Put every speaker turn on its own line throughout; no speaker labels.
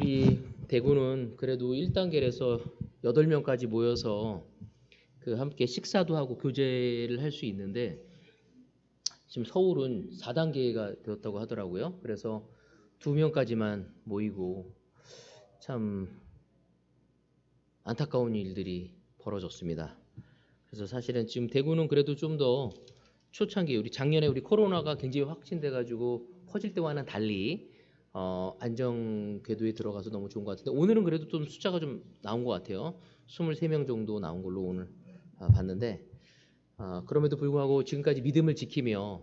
우리 대구는 그래도 1단계에서 8명까지 모여서 그 함께 식사도 하고 교제를 할 수 있는데 지금 서울은 4단계가 되었다고 하더라고요. 그래서 2명까지만 모이고 참 안타까운 일들이 벌어졌습니다. 그래서 사실은 지금 대구는 그래도 좀 더 초창기 우리 작년에 우리 코로나가 굉장히 확진돼 가지고 퍼질 때와는 달리 안정 궤도에 들어가서 너무 좋은 것 같은데 오늘은 그래도 좀 숫자가 좀 나온 것 같아요. 23명 정도 나온 걸로 오늘 봤는데 그럼에도 불구하고 지금까지 믿음을 지키며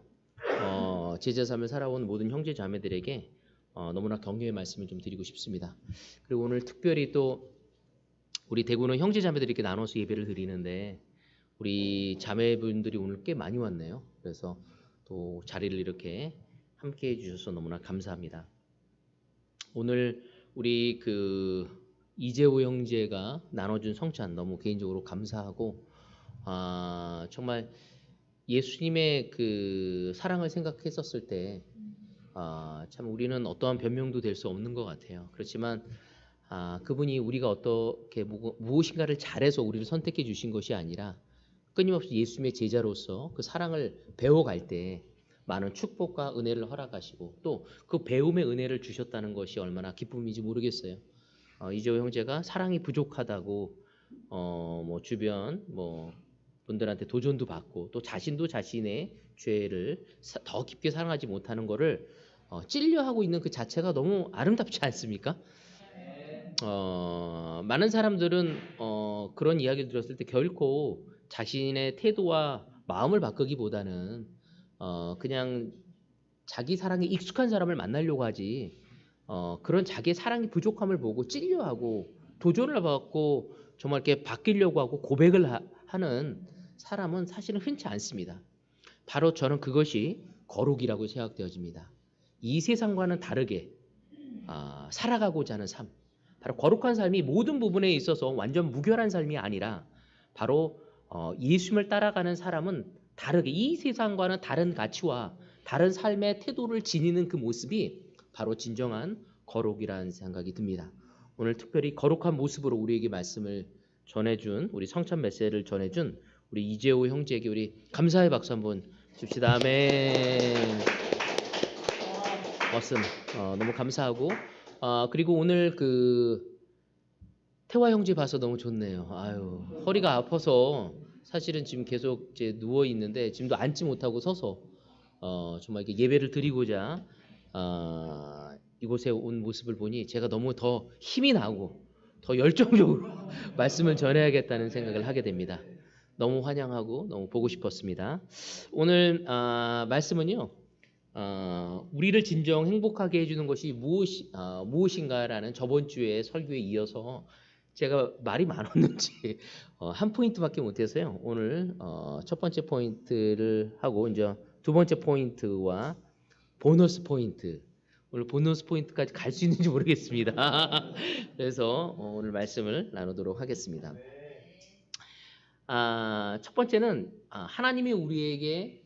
제자 삶을 살아온 모든 형제 자매들에게 너무나 격려의 말씀을 좀 드리고 싶습니다. 그리고 오늘 특별히 또 우리 대구는 형제 자매들이 이렇게 나눠서 예배를 드리는데 우리 자매분들이 오늘 꽤 많이 왔네요. 그래서 또 자리를 이렇게 함께 해주셔서 너무나 감사합니다. 오늘 우리 이재호 형제가 나눠준 성찬 너무 개인적으로 감사하고 정말 예수님의 그 사랑을 생각했었을 때 참 우리는 어떠한 변명도 될 수 없는 것 같아요. 그렇지만 그분이 우리가 어떻게 무엇인가를 잘해서 우리를 선택해 주신 것이 아니라 끊임없이 예수님의 제자로서 그 사랑을 배워갈 때 많은 축복과 은혜를 허락하시고 또 그 배움의 은혜를 주셨다는 것이 얼마나 기쁨인지 모르겠어요. 이재호 형제가 사랑이 부족하다고 주변 분들한테 도전도 받고 또 자신도 자신의 죄를 더 깊게 사랑하지 못하는 것을 찔려하고 있는 그 자체가 너무 아름답지 않습니까? 많은 사람들은 그런 이야기를 들었을 때 결코 자신의 태도와 마음을 바꾸기보다는 그냥 자기 사랑에 익숙한 사람을 만나려고 하지 그런 자기의 사랑이 부족함을 보고 찔려하고 도전을 받고 정말 이렇게 바뀌려고 하고 고백을 하는 사람은 사실은 흔치 않습니다. 바로 저는 그것이 거룩이라고 생각되어집니다. 이 세상과는 다르게 살아가고자 하는 삶, 바로 거룩한 삶이 모든 부분에 있어서 완전 무결한 삶이 아니라 바로 예수님을 따라가는 사람은 다르게 이 세상과는 다른 가치와 다른 삶의 태도를 지니는 그 모습이 바로 진정한 거룩이라는 생각이 듭니다. 오늘 특별히 거룩한 모습으로 우리에게 말씀을 전해준 우리 성찬 메시지를 전해준 우리 이재호 형제에게 우리 감사의 박수 한번 줍시다. 아멘. 멋씀. 너무 감사하고 그리고 오늘 태화 형제 봐서 너무 좋네요. 아유, 허리가 아파서 사실은 지금 계속 이제 누워 있는데 지금도 앉지 못하고 서서 정말 이렇게 예배를 드리고자 이곳에 온 모습을 보니 제가 너무 더 힘이 나고 더 열정적으로 말씀을 전해야겠다는 생각을 하게 됩니다. 너무 환영하고 너무 보고 싶었습니다. 오늘 말씀은요. 우리를 진정 행복하게 해주는 것이 무엇인가라는 저번 주에 설교에 이어서 제가 말이 많았는지 한 포인트밖에 못해서요. 오늘 첫 번째 포인트를 하고 이제 두 번째 포인트와 보너스 포인트, 오늘 보너스 포인트까지 갈 수 있는지 모르겠습니다. 그래서 오늘 말씀을 나누도록 하겠습니다. 첫 번째는 하나님이 우리에게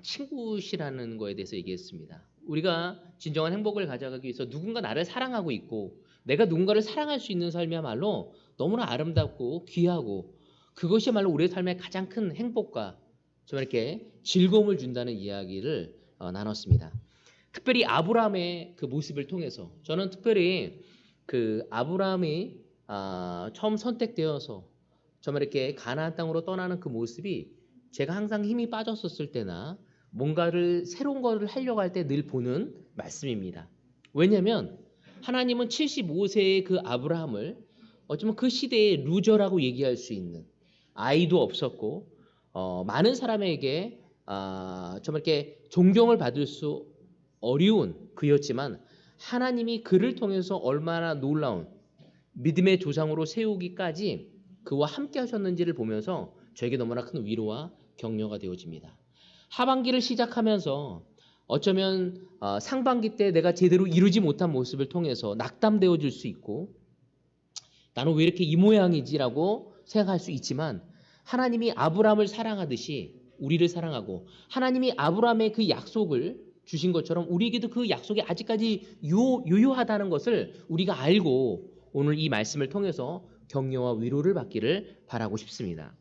친구시라는 거에 대해서 얘기했습니다. 우리가 진정한 행복을 가져가기 위해서 누군가 나를 사랑하고 있고 내가 누군가를 사랑할 수 있는 삶이야말로 너무나 아름답고 귀하고 그것이야말로 우리의 삶의 가장 큰 행복과 정말 이렇게 즐거움을 준다는 이야기를 나눴습니다. 특별히 아브라함의 그 모습을 통해서 저는 특별히 아브라함이 처음 선택되어서 정말 이렇게 가나안 땅으로 떠나는 그 모습이 제가 항상 힘이 빠졌었을 때나 뭔가를 새로운 거를 하려고 할 때 늘 보는 말씀입니다. 왜냐하면 하나님은 75세의 그 아브라함을 어쩌면 그 시대의 루저라고 얘기할 수 있는 아이도 없었고 많은 사람에게 정말 이렇게 존경을 받을 수 어려운 그였지만 하나님이 그를 통해서 얼마나 놀라운 믿음의 조상으로 세우기까지 그와 함께 하셨는지를 보면서 저에게 너무나 큰 위로와 격려가 되어집니다. 하반기를 시작하면서 어쩌면 상반기 때 내가 제대로 이루지 못한 모습을 통해서 낙담되어질 수 있고 나는 왜 이렇게 이 모양이지라고 생각할 수 있지만 하나님이 아브라함을 사랑하듯이 우리를 사랑하고 하나님이 아브라함의 그 약속을 주신 것처럼 우리에게도 그 약속이 아직까지 유효하다는 것을 우리가 알고 오늘 이 말씀을 통해서 격려와 위로를 받기를 바라고 싶습니다.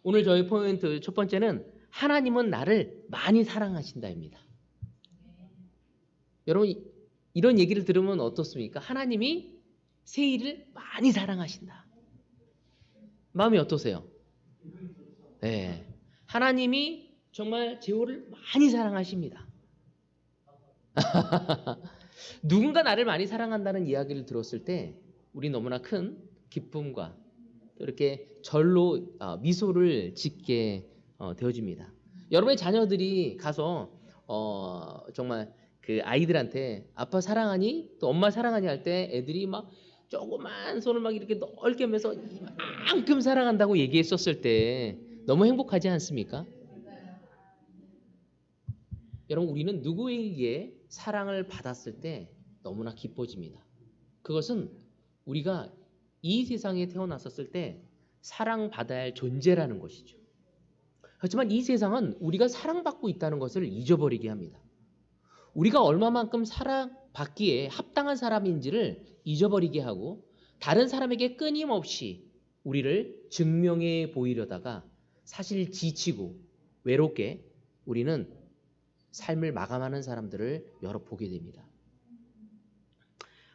오늘 저희 포인트 첫 번째는 하나님은 나를 많이 사랑하신다입니다. 여러분 이런 얘기를 들으면 어떻습니까? 하나님이 세일을 많이 사랑하신다. 마음이 어떠세요? 네, 하나님이 정말 제호를 많이 사랑하십니다. 누군가 나를 많이 사랑한다는 이야기를 들었을 때 우리 너무나 큰 기쁨과 또 이렇게 절로 미소를 짓게 되어집니다. 여러분의 자녀들이 가서 정말 그 아이들한테 아빠 사랑하니? 또 엄마 사랑하니? 할 때 애들이 막 조그만 손을 막 이렇게 넓게 하면서 이만큼 사랑한다고 얘기했었을 때 너무 행복하지 않습니까? 여러분 우리는 누구에게 사랑을 받았을 때 너무나 기뻐집니다. 그것은 우리가 이 세상에 태어났었을 때 사랑받아야 할 존재라는 것이죠. 하지만 이 세상은 우리가 사랑받고 있다는 것을 잊어버리게 합니다. 우리가 얼마만큼 사랑받기에 합당한 사람인지를 잊어버리게 하고 다른 사람에게 끊임없이 우리를 증명해 보이려다가 사실 지치고 외롭게 우리는 삶을 마감하는 사람들을 여러 보게 됩니다.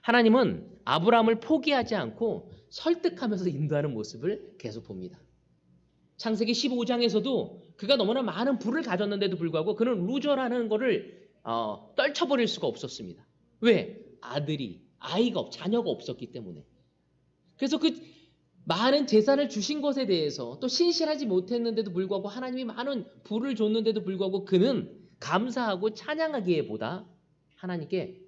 하나님은 아브라함을 포기하지 않고 설득하면서 인도하는 모습을 계속 봅니다. 창세기 15장에서도 그가 너무나 많은 부를 가졌는데도 불구하고 그는 루저라는 것을 떨쳐버릴 수가 없었습니다. 왜? 자녀가 없었기 때문에. 그래서 그 많은 재산을 주신 것에 대해서 또 신실하지 못했는데도 불구하고 하나님이 많은 부를 줬는데도 불구하고 그는 감사하고 찬양하기보다 하나님께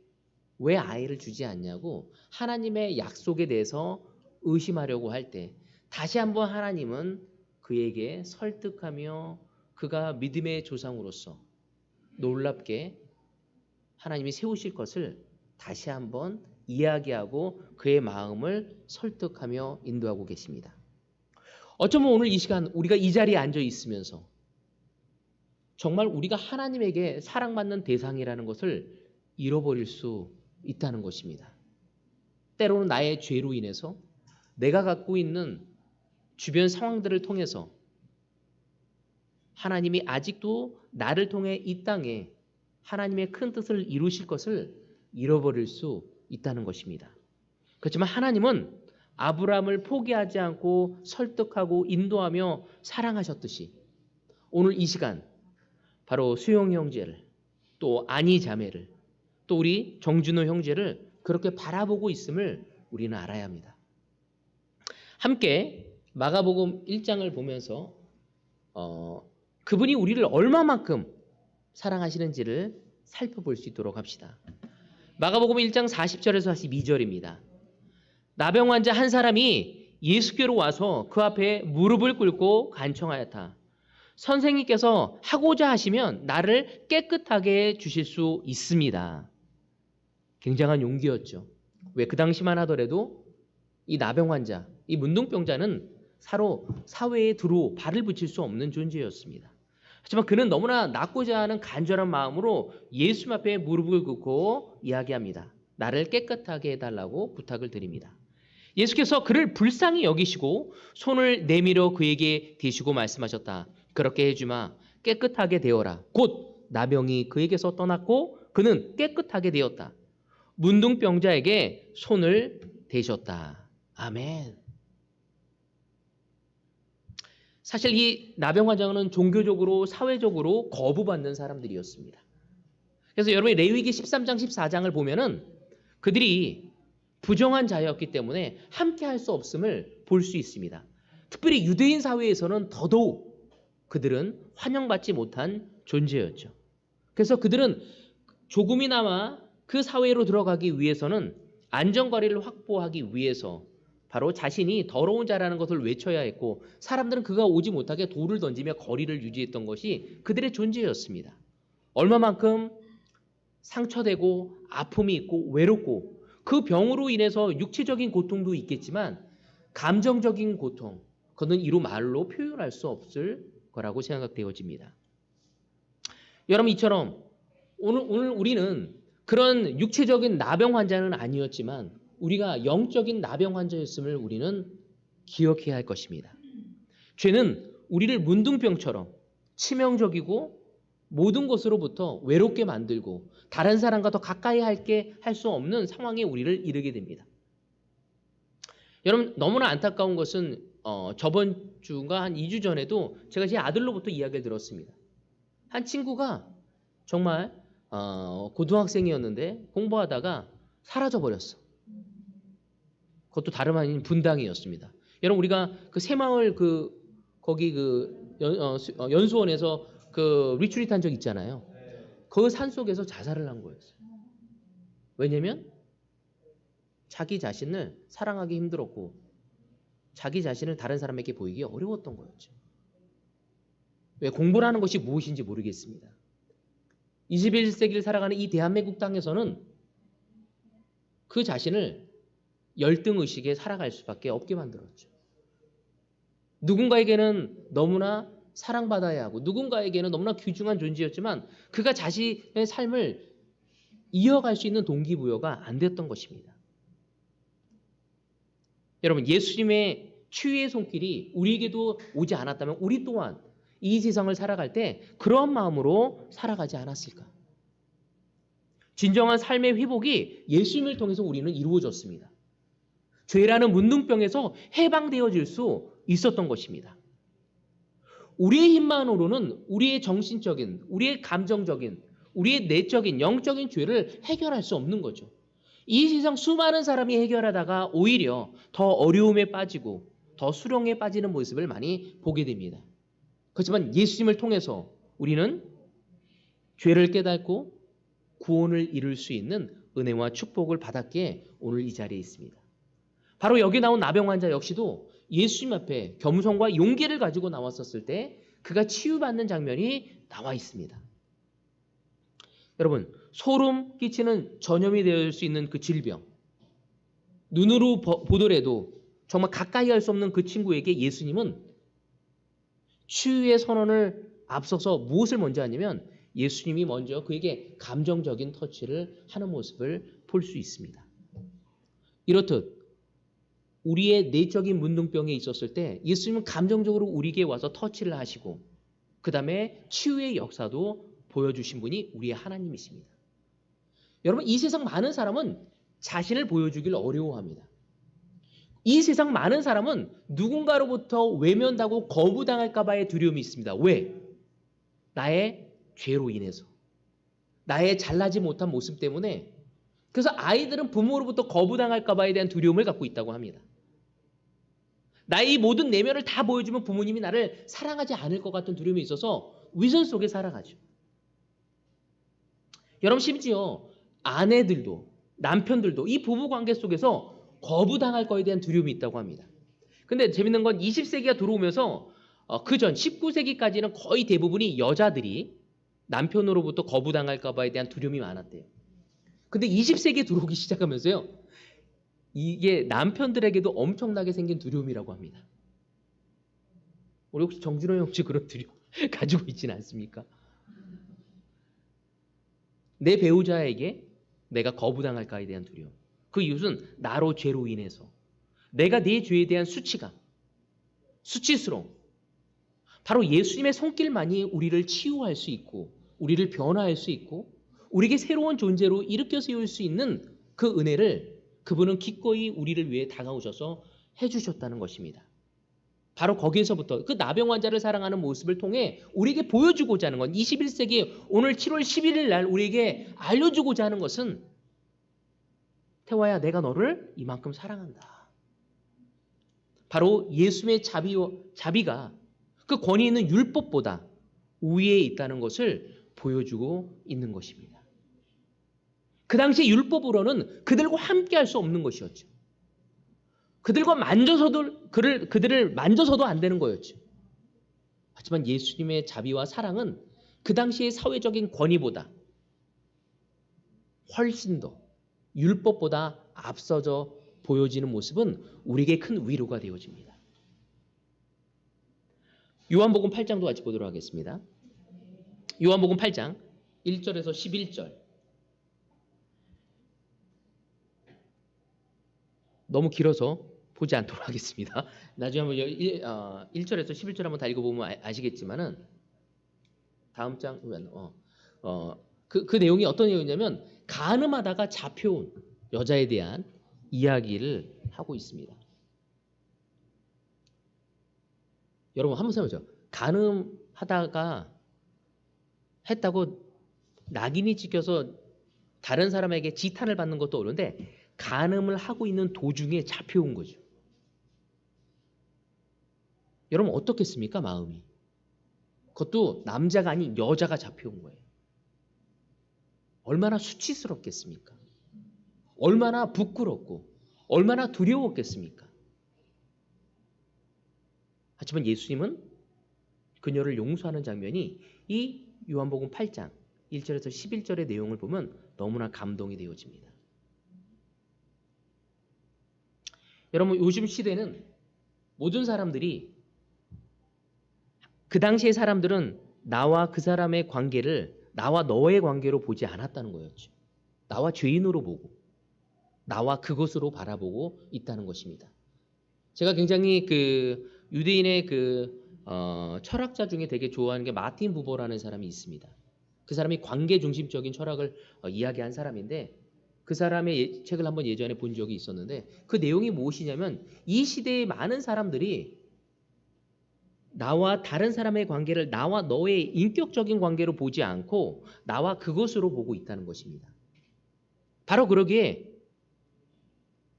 왜 아이를 주지 않냐고 하나님의 약속에 대해서 의심하려고 할 때 다시 한번 하나님은 그에게 설득하며 그가 믿음의 조상으로서 놀랍게 하나님이 세우실 것을 다시 한번 이야기하고 그의 마음을 설득하며 인도하고 계십니다. 어쩌면 오늘 이 시간 우리가 이 자리에 앉아 있으면서 정말 우리가 하나님에게 사랑받는 대상이라는 것을 잃어버릴 수 있다는 것입니다. 때로는 나의 죄로 인해서 내가 갖고 있는 주변 상황들을 통해서 하나님이 아직도 나를 통해 이 땅에 하나님의 큰 뜻을 이루실 것을 잃어버릴 수 있다는 것입니다. 그렇지만 하나님은 아브라함을 포기하지 않고 설득하고 인도하며 사랑하셨듯이 오늘 이 시간 바로 수영 형제를 또 안희 자매를 또 우리 정준호 형제를 그렇게 바라보고 있음을 우리는 알아야 합니다. 함께 마가복음 1장을 보면서 그분이 우리를 얼마만큼 사랑하시는지를 살펴볼 수 있도록 합시다. 마가복음 1장 40절에서 42절입니다. 나병 환자 한 사람이 예수께로 와서 그 앞에 무릎을 꿇고 간청하였다. 선생님께서 하고자 하시면 나를 깨끗하게 해 주실 수 있습니다. 굉장한 용기였죠. 왜 그 당시만 하더라도 이 나병 환자, 이 문둥병자는 서로 사회에 발을 붙일 수 없는 존재였습니다. 하지만 그는 너무나 낫고자 하는 간절한 마음으로 예수 앞에 무릎을 꿇고 이야기합니다. 나를 깨끗하게 해달라고 부탁을 드립니다. 예수께서 그를 불쌍히 여기시고 손을 내밀어 그에게 대시고 말씀하셨다. 그렇게 해주마. 깨끗하게 되어라. 곧 나병이 그에게서 떠났고 그는 깨끗하게 되었다. 문둥병자에게 손을 대셨다. 아멘. 사실 이 나병 환자는 종교적으로 사회적으로 거부받는 사람들이었습니다. 그래서 여러분이 레위기 13장 14장을 보면은 그들이 부정한 자였기 때문에 함께 할 수 없음을 볼 수 있습니다. 특별히 유대인 사회에서는 더더욱 그들은 환영받지 못한 존재였죠. 그래서 그들은 조금이나마 그 사회로 들어가기 위해서는 안전거리를 확보하기 위해서 바로 자신이 더러운 자라는 것을 외쳐야 했고 사람들은 그가 오지 못하게 돌을 던지며 거리를 유지했던 것이 그들의 존재였습니다. 얼마만큼 상처되고 아픔이 있고 외롭고 그 병으로 인해서 육체적인 고통도 있겠지만 감정적인 고통, 그것은 이루 말로 표현할 수 없을 거라고 생각되어집니다. 여러분 이처럼 오늘 우리는 그런 육체적인 나병 환자는 아니었지만 우리가 영적인 나병 환자였음을 우리는 기억해야 할 것입니다. 죄는 우리를 문둥병처럼 치명적이고 모든 것으로부터 외롭게 만들고 다른 사람과 더 가까이 할 수 없는 상황에 우리를 이르게 됩니다. 여러분 너무나 안타까운 것은 저번 주가 한 2주 전에도 제가 제 아들로부터 이야기를 들었습니다. 한 친구가 정말 고등학생이었는데 공부하다가 사라져 버렸어. 그것도 다름 아닌 분당이었습니다. 여러분 우리가 그 새마을 거기 연수원에서 리트리트 한 적 있잖아요. 그 산속에서 자살을 한 거였어요. 왜냐면 자기 자신을 사랑하기 힘들었고 자기 자신을 다른 사람에게 보이기 어려웠던 거였죠. 왜? 공부라는 것이 무엇인지 모르겠습니다. 21세기를 살아가는 이 대한민국 땅에서는 그 자신을 열등의식에 살아갈 수밖에 없게 만들었죠. 누군가에게는 너무나 사랑받아야 하고 누군가에게는 너무나 귀중한 존재였지만 그가 자신의 삶을 이어갈 수 있는 동기부여가 안 됐던 것입니다. 여러분 예수님의 치유의 손길이 우리에게도 오지 않았다면 우리 또한 이 세상을 살아갈 때 그런 마음으로 살아가지 않았을까? 진정한 삶의 회복이 예수님을 통해서 우리는 이루어졌습니다. 죄라는 문둥병에서 해방되어질 수 있었던 것입니다. 우리의 힘만으로는 우리의 정신적인, 우리의 감정적인, 우리의 내적인, 영적인 죄를 해결할 수 없는 거죠. 이 세상 수많은 사람이 해결하다가 오히려 더 어려움에 빠지고 더 수렁에 빠지는 모습을 많이 보게 됩니다. 그렇지만 예수님을 통해서 우리는 죄를 깨닫고 구원을 이룰 수 있는 은혜와 축복을 받았기에 오늘 이 자리에 있습니다. 바로 여기 나온 나병 환자 역시도 예수님 앞에 겸손과 용기를 가지고 나왔었을 때 그가 치유받는 장면이 나와 있습니다. 여러분 소름 끼치는 전염이 될 수 있는 그 질병 눈으로 보더라도 정말 가까이 할 수 없는 그 친구에게 예수님은 치유의 선언을 앞서서 무엇을 먼저 하냐면 예수님이 먼저 그에게 감정적인 터치를 하는 모습을 볼 수 있습니다. 이렇듯 우리의 내적인 문둥병에 있었을 때 예수님은 감정적으로 우리에게 와서 터치를 하시고 그 다음에 치유의 역사도 보여주신 분이 우리의 하나님이십니다. 여러분 이 세상 많은 사람은 자신을 보여주길 어려워합니다. 이 세상 많은 사람은 누군가로부터 외면당하고 거부당할까 봐의 두려움이 있습니다. 왜? 나의 죄로 인해서. 나의 잘나지 못한 모습 때문에. 그래서 아이들은 부모로부터 거부당할까 봐에 대한 두려움을 갖고 있다고 합니다. 나의 이 모든 내면을 다 보여주면 부모님이 나를 사랑하지 않을 것 같은 두려움이 있어서 위선 속에 살아가죠. 여러분 심지어 아내들도 남편들도 이 부부관계 속에서 거부당할 거에 대한 두려움이 있다고 합니다. 근데 재밌는 건 20세기가 들어오면서 그전 19세기까지는 거의 대부분이 여자들이 남편으로부터 거부당할까 봐에 대한 두려움이 많았대요. 근데 20세기에 들어오기 시작하면서요. 이게 남편들에게도 엄청나게 생긴 두려움이라고 합니다. 우리 혹시 정준호 형 혹시 그런 두려움 가지고 있지는 않습니까? 내 배우자에게 내가 거부당할까에 대한 두려움. 그 이유는 나로 죄로 인해서 내가 내 죄에 대한 수치감, 수치스러움. 바로 예수님의 손길만이 우리를 치유할 수 있고 우리를 변화할 수 있고 우리에게 새로운 존재로 일으켜 세울 수 있는 그 은혜를 그분은 기꺼이 우리를 위해 다가오셔서 해주셨다는 것입니다. 바로 거기에서부터 그 나병 환자를 사랑하는 모습을 통해 우리에게 보여주고자 하는 건 21세기 오늘 7월 11일 날 우리에게 알려주고자 하는 것은 태화야 내가 너를 이만큼 사랑한다. 바로 예수님의 자비가 그 권위 있는 율법보다 우위에 있다는 것을 보여주고 있는 것입니다. 그 당시 율법으로는 그들과 함께 할 수 없는 것이었죠. 그들과 그들을 만져서도 안 되는 거였죠. 하지만 예수님의 자비와 사랑은 그 당시의 사회적인 권위보다 훨씬 더 율법보다 앞서져 보여지는 모습은 우리에게 큰 위로가 되어집니다. 요한복음 8장도 같이 보도록 하겠습니다. 요한복음 8장 1절에서 11절. 너무 길어서 보지 않도록 하겠습니다. 나중에 한번 1절에서 11절 한번 다 읽어보면 아시겠지만은 다음 장 그 내용이 어떤 내용이냐면 간음하다가 잡혀온 여자에 대한 이야기를 하고 있습니다. 여러분 한번 생각해보세요. 간음하다가 했다고 낙인이 찍혀서 다른 사람에게 지탄을 받는 것도 어려운데 간음을 하고 있는 도중에 잡혀온 거죠. 여러분 어떻겠습니까? 마음이. 그것도 남자가 아닌 여자가 잡혀온 거예요. 얼마나 수치스럽겠습니까? 얼마나 부끄럽고 얼마나 두려웠겠습니까? 하지만 예수님은 그녀를 용서하는 장면이 이 요한복음 8장 1절에서 11절의 내용을 보면 너무나 감동이 되어집니다. 여러분 요즘 시대는 모든 사람들이 그 당시의 사람들은 나와 그 사람의 관계를 나와 너의 관계로 보지 않았다는 거였죠. 나와 죄인으로 보고 나와 그것으로 바라보고 있다는 것입니다. 제가 굉장히 그 유대인의 철학자 중에 되게 좋아하는 게 마틴 부버라는 사람이 있습니다. 그 사람이 관계 중심적인 철학을 이야기한 사람인데 그 사람의 책을 한번 예전에 본 적이 있었는데 그 내용이 무엇이냐면 이 시대의 많은 사람들이 나와 다른 사람의 관계를 나와 너의 인격적인 관계로 보지 않고 나와 그것으로 보고 있다는 것입니다. 바로 그러기에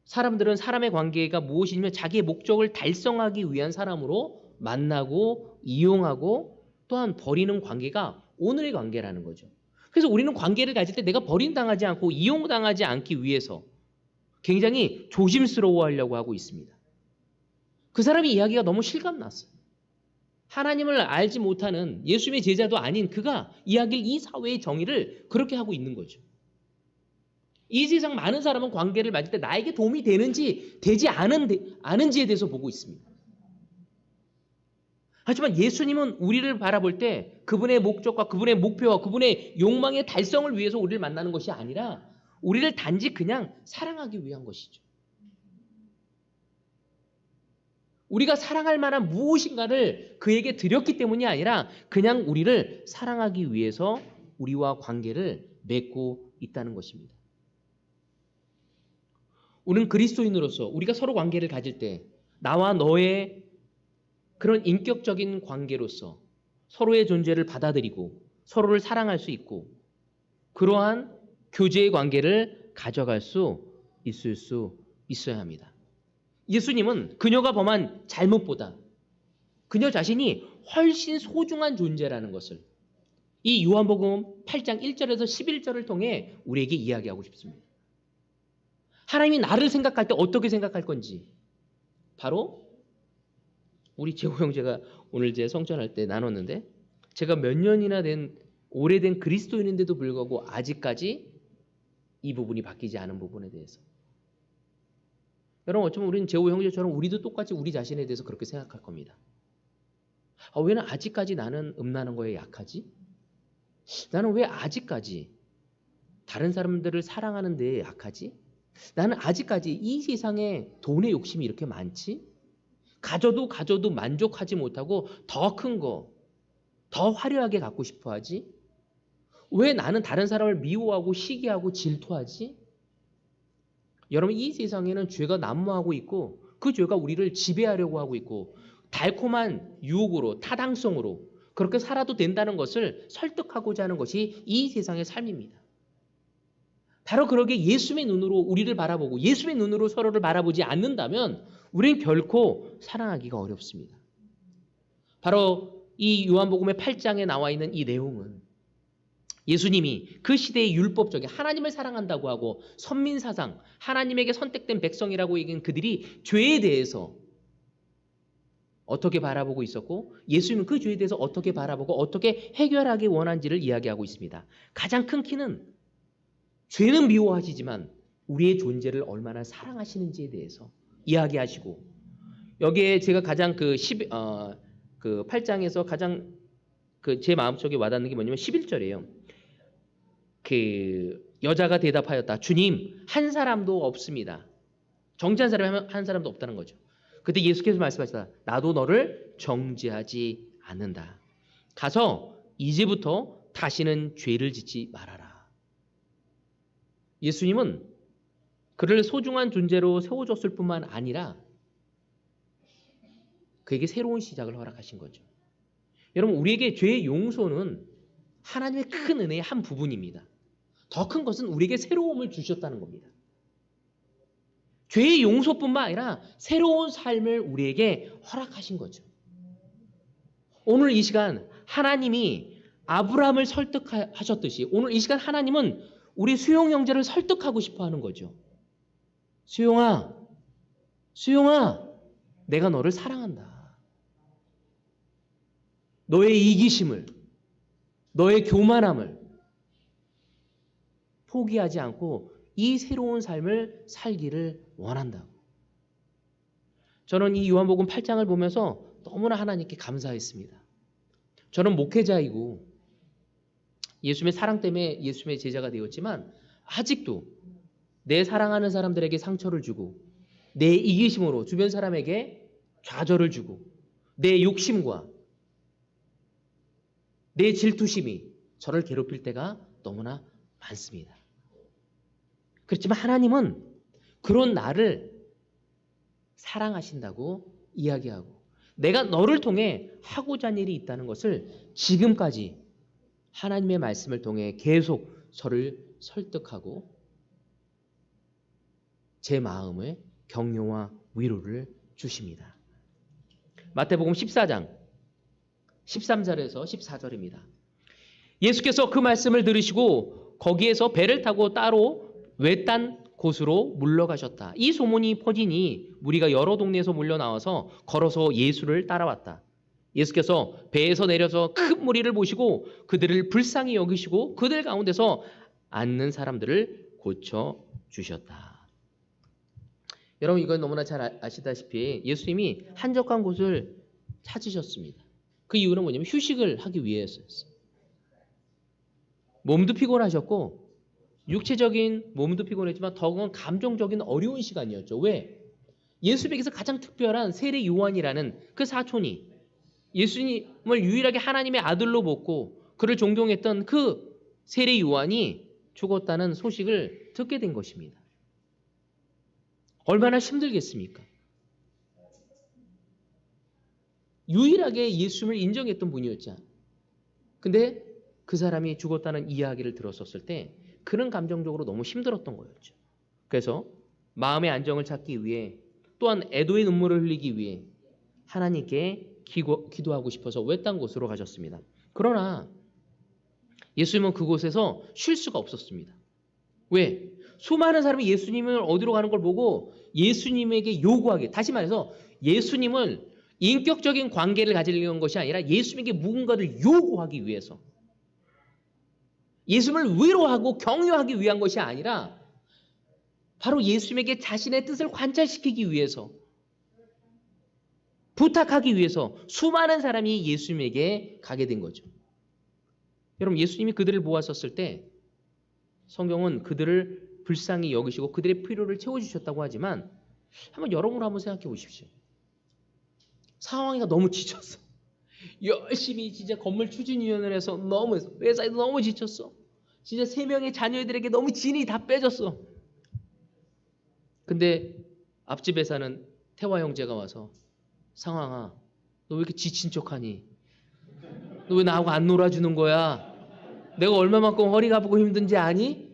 사람들은 사람의 관계가 무엇이냐면 자기의 목적을 달성하기 위한 사람으로 만나고 이용하고 또한 버리는 관계가 오늘의 관계라는 거죠. 그래서 우리는 관계를 가질 때 내가 버림당하지 않고 이용당하지 않기 위해서 굉장히 조심스러워하려고 하고 있습니다. 그 사람의 이야기가 너무 실감났어요. 하나님을 알지 못하는 예수님의 제자도 아닌 그가 이야기를 이 사회의 정의를 그렇게 하고 있는 거죠. 이 세상 많은 사람은 관계를 맺을 때 나에게 도움이 되는지 되지 않은지에 대해서 보고 있습니다. 하지만 예수님은 우리를 바라볼 때 그분의 목적과 그분의 목표와 그분의 욕망의 달성을 위해서 우리를 만나는 것이 아니라 우리를 단지 그냥 사랑하기 위한 것이죠. 우리가 사랑할 만한 무엇인가를 그에게 드렸기 때문이 아니라 그냥 우리를 사랑하기 위해서 우리와 관계를 맺고 있다는 것입니다. 우리는 그리스도인으로서 우리가 서로 관계를 가질 때 나와 너의 그런 인격적인 관계로서 서로의 존재를 받아들이고 서로를 사랑할 수 있고 그러한 교제의 관계를 가져갈 수 있을 수 있어야 합니다. 예수님은 그녀가 범한 잘못보다 그녀 자신이 훨씬 소중한 존재라는 것을 이 요한복음 8장 1절에서 11절을 통해 우리에게 이야기하고 싶습니다. 하나님이 나를 생각할 때 어떻게 생각할 건지 바로 우리 재호 형제가 오늘 제 성전할 때 나눴는데 제가 몇 년이나 된 오래된 그리스도인인데도 불구하고 아직까지 이 부분이 바뀌지 않은 부분에 대해서 여러분 어쩌면 우리는 재호 형제처럼 우리도 똑같이 우리 자신에 대해서 그렇게 생각할 겁니다. 왜 아직까지 나는 음란한 거에 약하지? 나는 왜 아직까지 다른 사람들을 사랑하는 데에 약하지? 나는 아직까지 이 세상에 돈의 욕심이 이렇게 많지? 가져도 만족하지 못하고 더 큰 거, 더 화려하게 갖고 싶어 하지? 왜 나는 다른 사람을 미워하고 시기하고 질투하지? 여러분 이 세상에는 죄가 난무하고 있고 그 죄가 우리를 지배하려고 하고 있고 달콤한 유혹으로 타당성으로 그렇게 살아도 된다는 것을 설득하고자 하는 것이 이 세상의 삶입니다. 바로 그러기에 예수의 눈으로 우리를 바라보고 예수의 눈으로 서로를 바라보지 않는다면 우리는 결코 사랑하기가 어렵습니다. 바로 이 요한복음의 8장에 나와 있는 이 내용은 예수님이 그 시대의 율법적인 하나님을 사랑한다고 하고 선민사상, 하나님에게 선택된 백성이라고 얘기한 그들이 죄에 대해서 어떻게 바라보고 있었고 예수님은 그 죄에 대해서 어떻게 바라보고 어떻게 해결하기 원한지를 이야기하고 있습니다. 가장 큰 키는 죄는 미워하시지만 우리의 존재를 얼마나 사랑하시는지에 대해서 이야기하시고 여기에 제가 가장 그 8장에서 가장 그 제 마음속에 와닿는 게 뭐냐면 11절이에요. 그 여자가 대답하였다. 주님, 한 사람도 없습니다. 정죄한 사람이 한 사람도 없다는 거죠. 그때 예수께서 말씀하셨다. 나도 너를 정죄하지 않는다. 가서 이제부터 다시는 죄를 짓지 말아라. 예수님은 그를 소중한 존재로 세워줬을 뿐만 아니라 그에게 새로운 시작을 허락하신 거죠. 여러분, 우리에게 죄의 용서는 하나님의 큰 은혜의 한 부분입니다. 더 큰 것은 우리에게 새로움을 주셨다는 겁니다. 죄의 용서뿐만 아니라 새로운 삶을 우리에게 허락하신 거죠. 오늘 이 시간 하나님이 아브라함을 설득하셨듯이 오늘 이 시간 하나님은 우리 수용 형제를 설득하고 싶어 하는 거죠. 수용아, 내가 너를 사랑한다. 너의 이기심을, 너의 교만함을 포기하지 않고 이 새로운 삶을 살기를 원한다고. 저는 이 요한복음 8장을 보면서 너무나 하나님께 감사했습니다. 저는 목회자이고 예수님의 사랑 때문에 예수님의 제자가 되었지만 아직도 내 사랑하는 사람들에게 상처를 주고 내 이기심으로 주변 사람에게 좌절을 주고 내 욕심과 내 질투심이 저를 괴롭힐 때가 너무나 많습니다. 그렇지만 하나님은 그런 나를 사랑하신다고 이야기하고 내가 너를 통해 하고자 하는 일이 있다는 것을 지금까지 하나님의 말씀을 통해 계속 저를 설득하고 제 마음에 격려와 위로를 주십니다. 마태복음 14장 13절에서 14절입니다. 예수께서 그 말씀을 들으시고 거기에서 배를 타고 따로 외딴 곳으로 물러가셨다. 이 소문이 퍼지니 무리가 여러 동네에서 몰려 나와서 걸어서 예수를 따라왔다. 예수께서 배에서 내려서 큰 무리를 보시고 그들을 불쌍히 여기시고 그들 가운데서 앉는 사람들을 고쳐 주셨다. 여러분, 이건 너무나 잘 아시다시피 예수님이 한적한 곳을 찾으셨습니다. 그 이유는 뭐냐면 휴식을 하기 위해서였어요. 몸도 피곤하셨고 육체적인 몸도 피곤했지만 더욱은 감정적인 어려운 시간이었죠. 왜? 예수님에게서 가장 특별한 세례 요한이라는 그 사촌이 예수님을 유일하게 하나님의 아들로 보고 그를 존경했던 그 세례 요한이 죽었다는 소식을 듣게 된 것입니다. 얼마나 힘들겠습니까? 유일하게 예수님을 인정했던 분이었죠. 근데 그 사람이 죽었다는 이야기를 들었었을 때 그는 감정적으로 너무 힘들었던 거였죠. 그래서 마음의 안정을 찾기 위해 또한 애도의 눈물을 흘리기 위해 하나님께 기도하고 싶어서 외딴 곳으로 가셨습니다. 그러나 예수님은 그곳에서 쉴 수가 없었습니다. 왜? 수많은 사람이 예수님을 어디로 가는 걸 보고 예수님에게 요구하게, 다시 말해서 예수님을 인격적인 관계를 가지려는 것이 아니라 예수님에게 무언가를 요구하기 위해서, 예수님을 위로하고 격려하기 위한 것이 아니라 바로 예수님에게 자신의 뜻을 관찰시키기 위해서, 부탁하기 위해서 수많은 사람이 예수님에게 가게 된 거죠. 여러분, 예수님이 그들을 모았었을 때 성경은 그들을 불쌍히 여기시고 그들의 필요를 채워주셨다고 하지만 여러분 한번 생각해 보십시오. 상황이가 너무 지쳤어. 열심히 진짜 건물 추진위원회에서 회사에서 너무 지쳤어. 진짜 3명의 자녀들에게 너무 진이 다 빼졌어. 근데 앞집에 사는 태화 형제가 와서 상황아, 너 왜 이렇게 지친 척하니? 너 왜 나하고 안 놀아주는 거야? 내가 얼마만큼 허리가 아프고 힘든지 아니?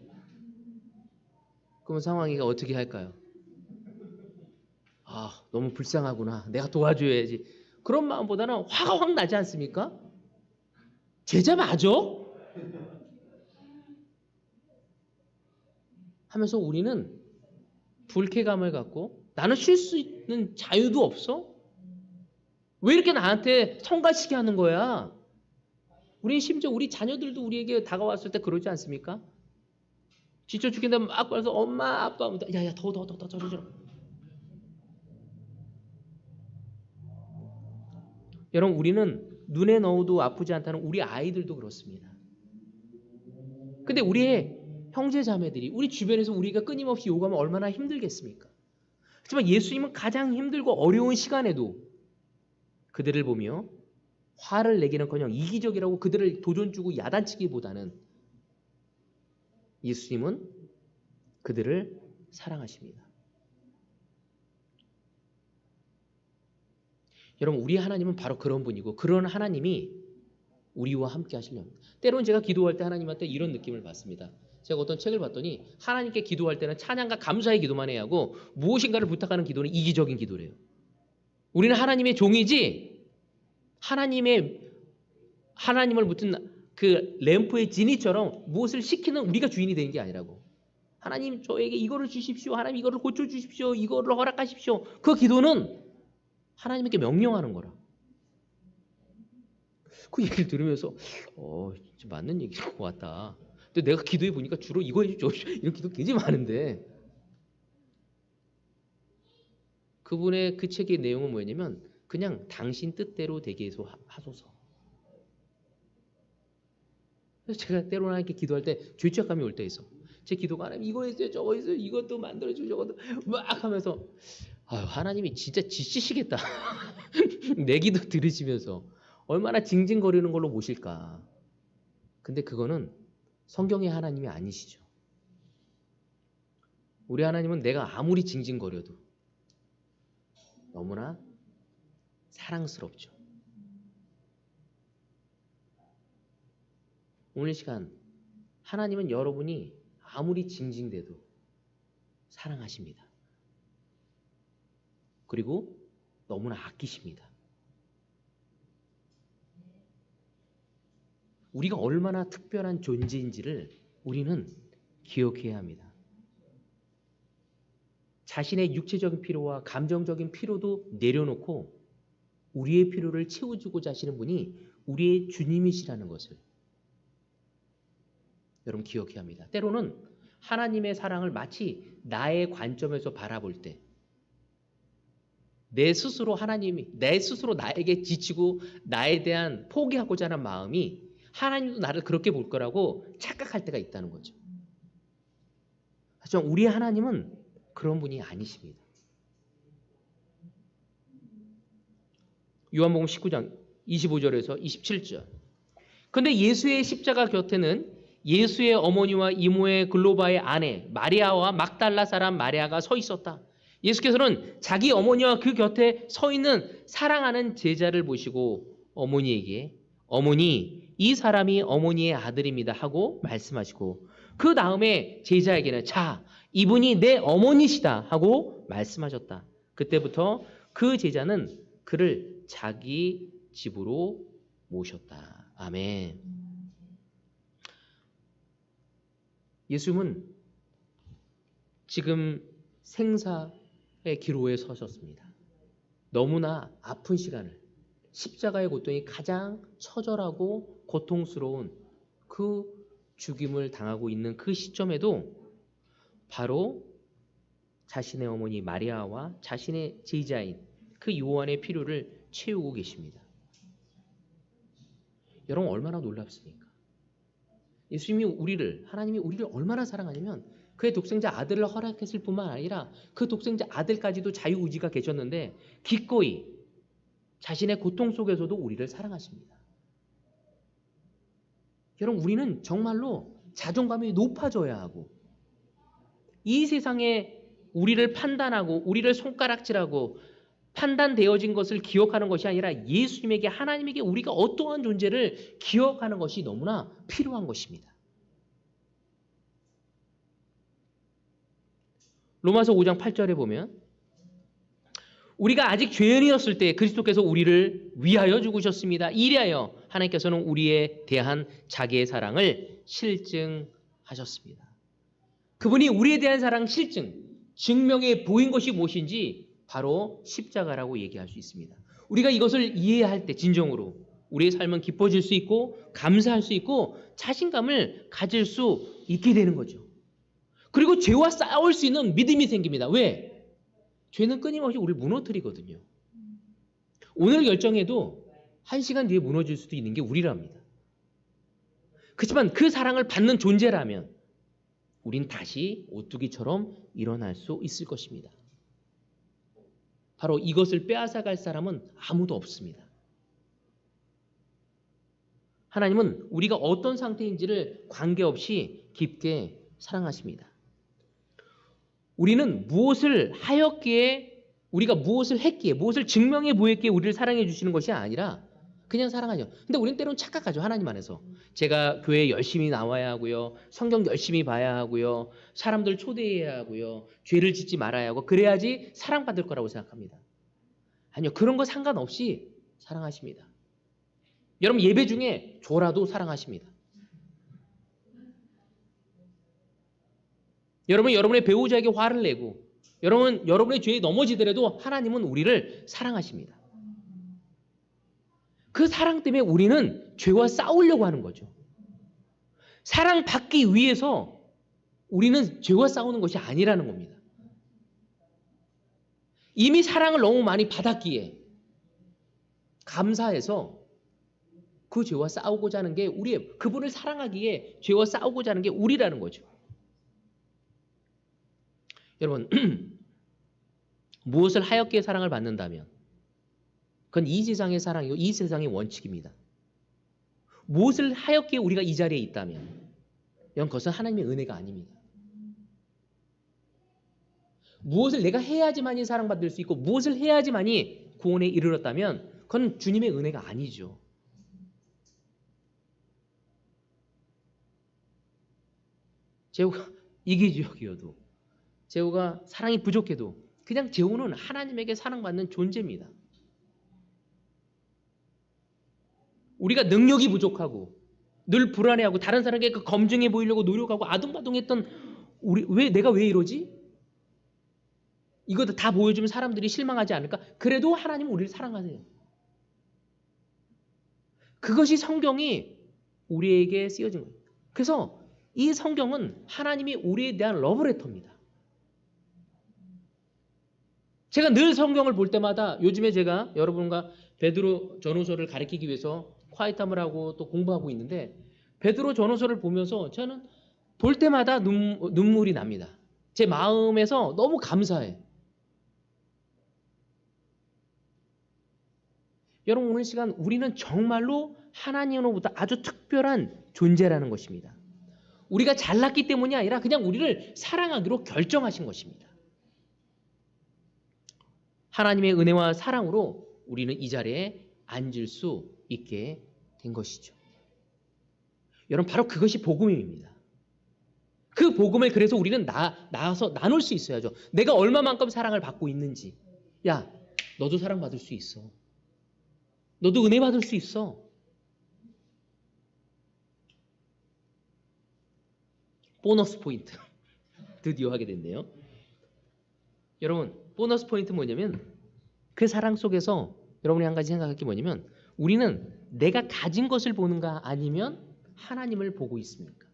그러면 상황이가 어떻게 할까요? 아, 너무 불쌍하구나. 내가 도와줘야지. 그런 마음보다는 화가 확 나지 않습니까? 제자 맞아? 하면서 우리는 불쾌감을 갖고 나는 쉴 수 있는 자유도 없어? 왜 이렇게 나한테 성가시게 하는 거야? 우리는 심지어 우리 자녀들도 우리에게 다가왔을 때 그러지 않습니까? 지쳐 죽겠는데 막 말해서 엄마 아빠 야야 더 저러. 여러분, 우리는 눈에 넣어도 아프지 않다는 우리 아이들도 그렇습니다. 근데 우리의 형제 자매들이 우리 주변에서 우리가 끊임없이 요구하면 얼마나 힘들겠습니까? 하지만 예수님은 가장 힘들고 어려운 시간에도 그들을 보며 화를 내기는커녕 이기적이라고 그들을 도전 주고 야단치기보다는 예수님은 그들을 사랑하십니다. 여러분, 우리 하나님은 바로 그런 분이고 그런 하나님이 우리와 함께 하시려고 합니다. 때로는 제가 기도할 때 하나님한테 이런 느낌을 받습니다. 제가 어떤 책을 봤더니 하나님께 기도할 때는 찬양과 감사의 기도만 해야 하고 무엇인가를 부탁하는 기도는 이기적인 기도래요. 우리는 하나님의 종이지 하나님을 무슨 그 램프의 지니처럼 무엇을 시키는 우리가 주인이 되는 게 아니라고. 하나님 저에게 이거를 주십시오. 하나님 이거를 고쳐주십시오. 이거를 허락하십시오. 그 기도는 하나님께 명령하는 거라. 그 얘기를 들으면서 진짜 맞는 얘기인 것 같다. 근데 내가 기도해 보니까 주로 이거 해주십시오. 이런 기도 굉장히 많은데 그분의 그 책의 내용은 뭐였냐면 그냥 당신 뜻대로 되게 하소서. 그래서 제가 때로는 하나님께 기도할 때 죄책감이 올 때 있어. 제 기도가 하나님 이거 했어요, 저거 했어요, 이것도 만들어주고 저것도 막 하면서 하나님이 진짜 지치시겠다. 내 기도 들으시면서 얼마나 징징거리는 걸로 모실까. 근데 그거는 성경의 하나님이 아니시죠. 우리 하나님은 내가 아무리 징징거려도 너무나 사랑스럽죠. 오늘 시간 하나님은 여러분이 아무리 징징대도 사랑하십니다. 그리고 너무나 아끼십니다. 우리가 얼마나 특별한 존재인지를 우리는 기억해야 합니다. 자신의 육체적인 필요와 감정적인 필요도 내려놓고 우리의 필요를 채워주고자 하시는 분이 우리의 주님이시라는 것을 여러분 기억해야 합니다. 때로는 하나님의 사랑을 마치 나의 관점에서 바라볼 때 내 스스로 나에게 지치고 나에 대한 포기하고자 하는 마음이 하나님도 나를 그렇게 볼 거라고 착각할 때가 있다는 거죠. 하지만 우리 하나님은 그런 분이 아니십니다. 요한복음 19장 25절에서 27절. 그런데 예수의 십자가 곁에는 예수의 어머니와 이모의 글로바의 아내 마리아와 막달라 사람 마리아가 서 있었다. 예수께서는 자기 어머니와 그 곁에 서 있는 사랑하는 제자를 보시고 어머니에게 어머니, 이 사람이 어머니의 아들입니다 하고 말씀하시고 그 다음에 제자에게는 자, 이분이 내 어머니시다 하고 말씀하셨다. 그때부터 그 제자는 그를 자기 집으로 모셨다. 아멘. 예수님은 지금 생사의 기로에 서셨습니다. 너무나 아픈 시간을 십자가의 고통이 가장 처절하고 고통스러운 그 죽임을 당하고 있는 그 시점에도 바로 자신의 어머니 마리아와 자신의 제자인 그 요한의 필요를 채우고 계십니다. 여러분 얼마나 놀랍습니까? 하나님이 우리를 얼마나 사랑하냐면 그의 독생자 아들을 허락했을 뿐만 아니라 그 독생자 아들까지도 자유의지가 계셨는데 기꺼이 자신의 고통 속에서도 우리를 사랑하십니다. 여러분 우리는 정말로 자존감이 높아져야 하고 이 세상에 우리를 판단하고 우리를 손가락질하고 판단되어진 것을 기억하는 것이 아니라 예수님에게 하나님에게 우리가 어떠한 존재를 기억하는 것이 너무나 필요한 것입니다. 로마서 5장 8절에 보면 우리가 아직 죄인이었을 때 그리스도께서 우리를 위하여 죽으셨습니다. 이리하여 하나님께서는 우리에 대한 자기의 사랑을 실증하셨습니다. 그분이 우리에 대한 사랑 증명해 보인 것이 무엇인지 바로 십자가라고 얘기할 수 있습니다. 우리가 이것을 이해할 때 진정으로 우리의 삶은 기뻐질 수 있고 감사할 수 있고 자신감을 가질 수 있게 되는 거죠. 그리고 죄와 싸울 수 있는 믿음이 생깁니다. 왜? 죄는 끊임없이 우리를 무너뜨리거든요. 오늘 결정해도 1시간 뒤에 무너질 수도 있는 게 우리랍니다. 그렇지만 그 사랑을 받는 존재라면 우린 다시 오뚜기처럼 일어날 수 있을 것입니다. 바로 이것을 빼앗아갈 사람은 아무도 없습니다. 하나님은 우리가 어떤 상태인지를 관계없이 깊게 사랑하십니다. 우리는 무엇을 하였기에, 우리가 무엇을 했기에, 무엇을 증명해 보였기에 우리를 사랑해 주시는 것이 아니라 그냥 사랑하죠. 근데 우리는 때로는 착각하죠. 하나님 안에서. 제가 교회에 열심히 나와야 하고요. 성경 열심히 봐야 하고요. 사람들 초대해야 하고요. 죄를 짓지 말아야 하고 그래야지 사랑받을 거라고 생각합니다. 아니요. 그런 거 상관없이 사랑하십니다. 여러분 예배 중에 줘라도 사랑하십니다. 여러분 여러분의 배우자에게 화를 내고 여러분의 죄에 넘어지더라도 하나님은 우리를 사랑하십니다. 그 사랑 때문에 우리는 죄와 싸우려고 하는 거죠. 사랑받기 위해서 우리는 죄와 싸우는 것이 아니라는 겁니다. 이미 사랑을 너무 많이 받았기에 감사해서 그 죄와 싸우고자 하는 게 그분을 사랑하기에 죄와 싸우고자 하는 게 우리라는 거죠. 여러분 무엇을 하였기에 사랑을 받는다면 그건 이 세상의 사랑이고 이 세상의 원칙입니다. 무엇을 하였기에 우리가 이 자리에 있다면 이건 그것은 하나님의 은혜가 아닙니다. 무엇을 내가 해야지만이 사랑받을 수 있고 무엇을 해야지만이 구원에 이르렀다면 그건 주님의 은혜가 아니죠. 제후가 이기주역이어도 제후가 사랑이 부족해도 그냥 제후는 하나님에게 사랑받는 존재입니다. 우리가 능력이 부족하고 늘 불안해하고 다른 사람에게 그 검증해 보이려고 노력하고 아둥바둥했던 내가 왜 이러지? 이거 다 보여주면 사람들이 실망하지 않을까? 그래도 하나님은 우리를 사랑하세요. 그것이 성경이 우리에게 쓰여진 거예요. 그래서 이 성경은 하나님이 우리에 대한 러브레터입니다. 제가 늘 성경을 볼 때마다 요즘에 제가 여러분과 베드로 전후서를 가르치기 위해서 콰이탐을 하고 또 공부하고 있는데 베드로 전후서를 보면서 저는 볼 때마다 눈물이 납니다. 제 마음에서 너무 감사해. 여러분 오늘 시간 우리는 정말로 하나님으로부터 아주 특별한 존재라는 것입니다. 우리가 잘났기 때문이 아니라 그냥 우리를 사랑하기로 결정하신 것입니다. 하나님의 은혜와 사랑으로 우리는 이 자리에 앉을 수 있게 된 것이죠. 여러분 바로 그것이 복음입니다. 그 복음을 그래서 우리는 나와서 나눌 수 있어야죠. 내가 얼마만큼 사랑을 받고 있는지. 야, 너도 사랑받을 수 있어. 너도 은혜 받을 수 있어. 보너스 포인트 드디어 하게 됐네요. 여러분 보너스 포인트 뭐냐면 그 사랑 속에서 여러분이 한 가지 생각할 게 뭐냐면 우리는 내가 가진 것을 보는가 아니면 하나님을 보고 있습니까?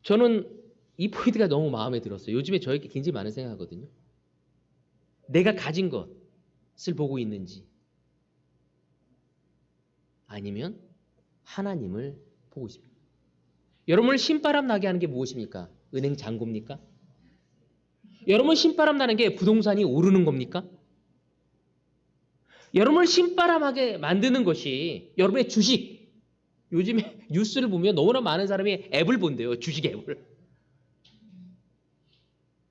저는 이 포인트가 너무 마음에 들었어요. 요즘에 저에게 굉장히 많은 생각하거든요. 내가 가진 것을 보고 있는지 아니면 하나님을 보고 있습니다. 여러분을 신바람 나게 하는 게 무엇입니까? 은행 잔고입니까? 여러분 신바람 나는 게 부동산이 오르는 겁니까? 여러분을 신바람하게 만드는 것이 여러분의 주식. 요즘에 뉴스를 보면 너무나 많은 사람이 앱을 본대요. 주식 앱을.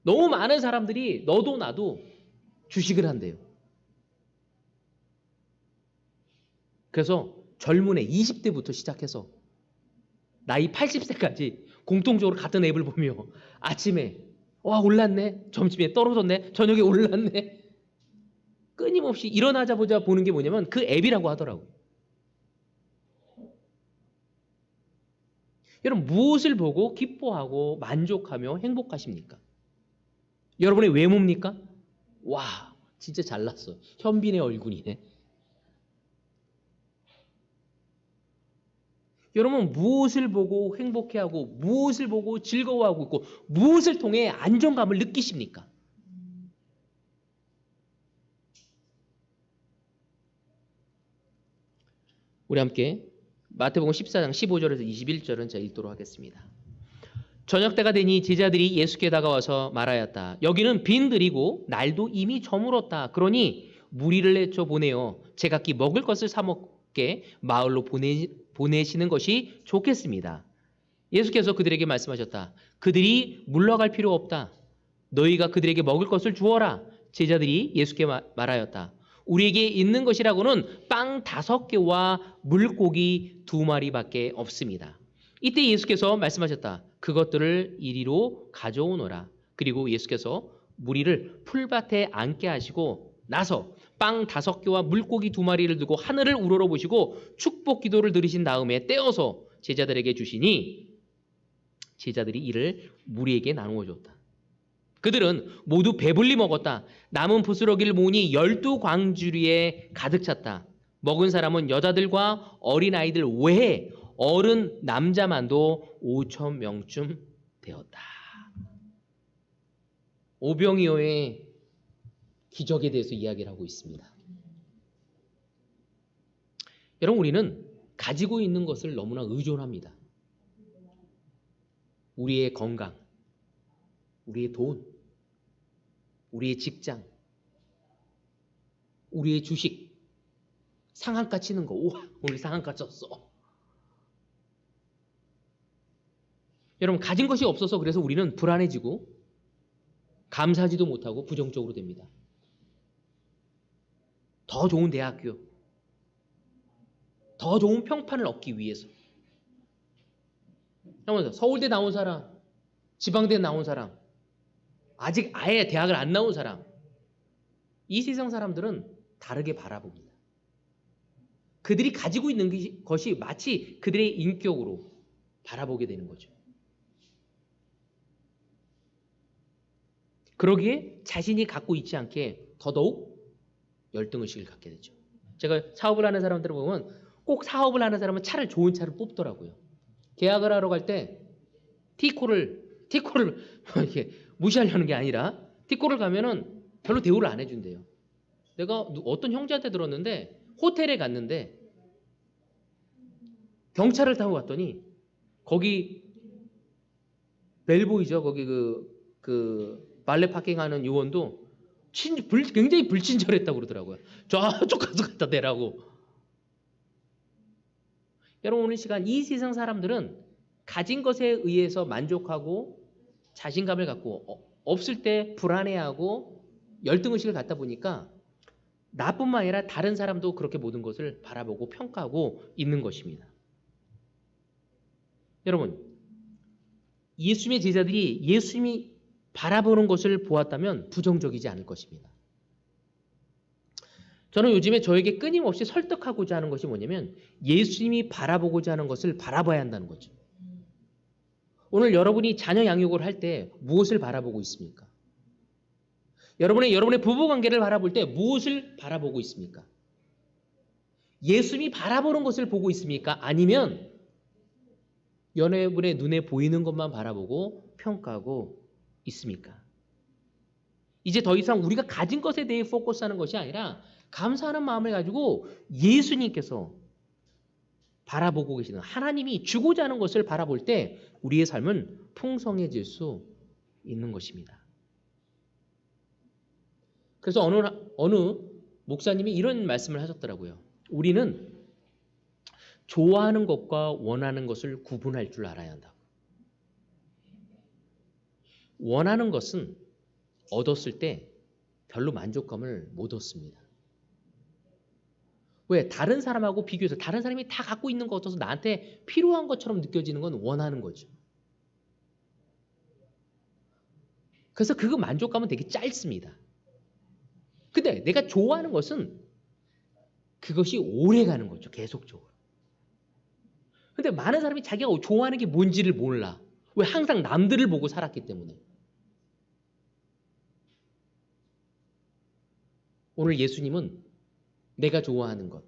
너무 많은 사람들이 너도 나도 주식을 한대요. 그래서 젊은 애 20대부터 시작해서 나이 80세까지 공통적으로 같은 앱을 보며 아침에 와 올랐네, 점심에 떨어졌네, 저녁에 올랐네 끊임없이 일어나자마자 보는 게 뭐냐면 그 앱이라고 하더라고요. 여러분 무엇을 보고 기뻐하고 만족하며 행복하십니까? 여러분의 외모입니까? 와 진짜 잘났어. 현빈의 얼굴이네. 여러분 무엇을 보고 행복해하고 무엇을 보고 즐거워하고 있고 무엇을 통해 안정감을 느끼십니까? 우리 함께 마태복음 14장 15절에서 21절은 제가 읽도록 하겠습니다. 저녁 때가 되니 제자들이 예수께 다가와서 말하였다. 여기는 빈들이고 날도 이미 저물었다. 그러니 무리를 내쳐 보내어 제각기 먹을 것을 사 먹게 마을로 보내시는 것이 좋겠습니다. 예수께서 그들에게 말씀하셨다. 그들이 물러갈 필요 없다. 너희가 그들에게 먹을 것을 주어라. 제자들이 예수께 말하였다. 우리에게 있는 것이라고는 빵 5개와 물고기 2마리밖에 없습니다. 이때 예수께서 말씀하셨다. 그것들을 이리로 가져오너라. 그리고 예수께서 무리를 풀밭에 앉게 하시고 나서 빵 5개와 물고기 2마리를 두고 하늘을 우러러보시고 축복 기도를 드리신 다음에 떼어서 제자들에게 주시니 제자들이 이를 무리에게 나누어 줬다. 그들은 모두 배불리 먹었다. 남은 부스러기를 모으니 12광주리에 가득 찼다. 먹은 사람은 여자들과 어린아이들 외에 어른 남자만도 5,000명쯤 되었다. 오병이어의 기적에 대해서 이야기를 하고 있습니다. 여러분, 우리는 가지고 있는 것을 너무나 의존합니다. 우리의 건강, 우리의 돈, 우리의 직장, 우리의 주식, 상한가 치는 거. 우와, 오늘 상한가 쳤어. 여러분, 가진 것이 없어서 그래서 우리는 불안해지고 감사하지도 못하고 부정적으로 됩니다. 더 좋은 대학교, 더 좋은 평판을 얻기 위해서. 서울대 나온 사람, 지방대 나온 사람, 아직 아예 대학을 안 나온 사람, 이 세상 사람들은 다르게 바라봅니다. 그들이 가지고 있는 것이 마치 그들의 인격으로 바라보게 되는 거죠. 그러기에 자신이 갖고 있지 않게 더더욱 열등의식을 갖게 되죠. 제가 사업을 하는 사람들을 보면 꼭 사업을 하는 사람은 좋은 차를 뽑더라고요. 계약을 하러 갈 때 T코를 이렇게 무시하려는 게 아니라 T코를 가면은 별로 대우를 안 해준대요. 내가 어떤 형제한테 들었는데 호텔에 갔는데 경차를 타고 갔더니 거기 벨보이죠. 거기 그 발레 파킹하는 요원도 굉장히 불친절했다고 그러더라고요. 저쪽 가서 갖다 대라고. 여러분, 오늘 시간 이 세상 사람들은 가진 것에 의해서 만족하고 자신감을 갖고 없을 때 불안해하고 열등의식을 갖다 보니까 나뿐만 아니라 다른 사람도 그렇게 모든 것을 바라보고 평가하고 있는 것입니다. 여러분, 예수님의 제자들이 예수님이 바라보는 것을 보았다면 부정적이지 않을 것입니다. 저는 요즘에 저에게 끊임없이 설득하고자 하는 것이 뭐냐면 예수님이 바라보고자 하는 것을 바라봐야 한다는 거죠. 오늘 여러분이 자녀 양육을 할 때 무엇을 바라보고 있습니까? 여러분의 부부관계를 바라볼 때 무엇을 바라보고 있습니까? 예수님이 바라보는 것을 보고 있습니까? 아니면 여러분의 눈에 보이는 것만 바라보고 평가하고 있습니까? 이제 더 이상 우리가 가진 것에 대해 포커스하는 것이 아니라 감사하는 마음을 가지고 예수님께서 바라보고 계시는 하나님이 주고자 하는 것을 바라볼 때 우리의 삶은 풍성해질 수 있는 것입니다. 그래서 어느 목사님이 이런 말씀을 하셨더라고요. 우리는 좋아하는 것과 원하는 것을 구분할 줄 알아야 한다고. 원하는 것은 얻었을 때 별로 만족감을 못 얻습니다. 왜? 다른 사람하고 비교해서 다른 사람이 다 갖고 있는 거 얻어서 나한테 필요한 것처럼 느껴지는 건 원하는 거죠. 그래서 그 만족감은 되게 짧습니다. 근데 내가 좋아하는 것은 그것이 오래 가는 거죠. 계속적으로. 근데 많은 사람이 자기가 좋아하는 게 뭔지를 몰라. 왜? 항상 남들을 보고 살았기 때문에. 오늘 예수님은 내가 좋아하는 것,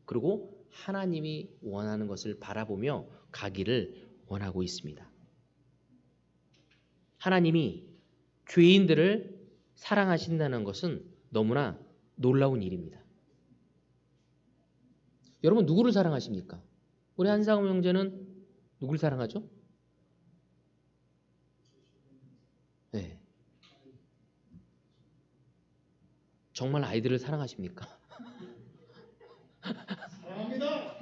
그리고 하나님이 원하는 것을 바라보며 가기를 원하고 있습니다. 하나님이 죄인들을 사랑하신다는 것은 너무나 놀라운 일입니다. 여러분 누구를 사랑하십니까? 우리 한상호 형제는 누굴 사랑하죠? 네. 정말 아이들을 사랑하십니까?
사랑합니다.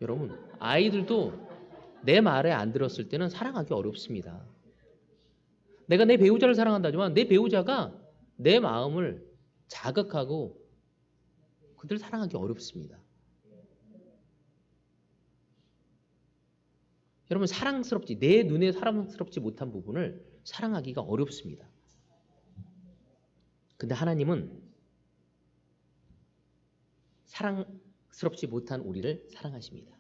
여러분 아이들도 내 말에 안 들었을 때는 사랑하기 어렵습니다. 내가 내 배우자를 사랑한다지만 내 배우자가 내 마음을 자극하고 그들 사랑하기 어렵습니다. 여러분 사랑스럽지 내 눈에 사랑스럽지 못한 부분을 사랑하기가 어렵습니다. 근데 하나님은 사랑스럽지 못한 우리를 사랑하십니다.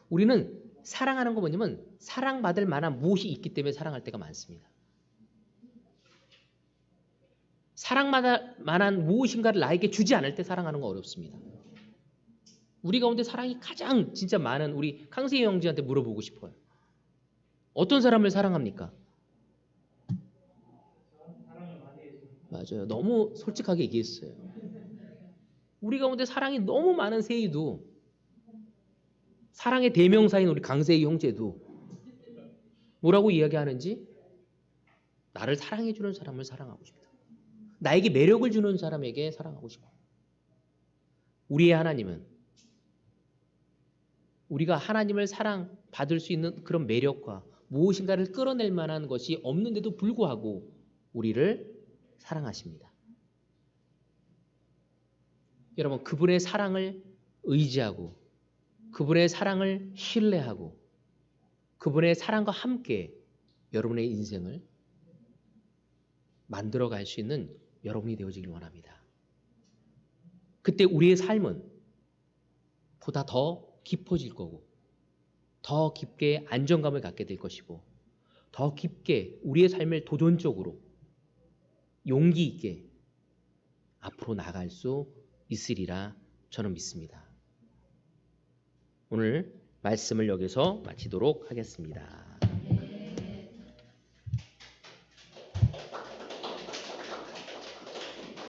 우리는 사랑하는 거 뭐냐면 사랑받을 만한 무엇이 있기 때문에 사랑할 때가 많습니다. 사랑받을 만한 무엇인가를 나에게 주지 않을 때 사랑하는 거 어렵습니다. 우리 가운데 사랑이 가장 진짜 많은 우리 강세희 형제한테 물어보고 싶어요. 어떤 사람을 사랑합니까? 맞아요. 너무 솔직하게 얘기했어요. 우리 가운데 사랑이 너무 많은 세희도 사랑의 대명사인 우리 강세희 형제도 뭐라고 이야기하는지 나를 사랑해주는 사람을 사랑하고 싶다. 나에게 매력을 주는 사람에게 사랑하고 싶어. 우리의 하나님은 우리가 하나님을 사랑받을 수 있는 그런 매력과 무엇인가를 끌어낼 만한 것이 없는데도 불구하고 우리를 사랑하십니다. 여러분 그분의 사랑을 의지하고 그분의 사랑을 신뢰하고 그분의 사랑과 함께 여러분의 인생을 만들어갈 수 있는 여러분이 되어지길 원합니다. 그때 우리의 삶은 보다 더 깊어질 거고 더 깊게 안정감을 갖게 될 것이고 더 깊게 우리의 삶을 도전적으로 용기 있게 앞으로 나갈 수 있으리라 저는 믿습니다. 오늘 말씀을 여기서 마치도록 하겠습니다.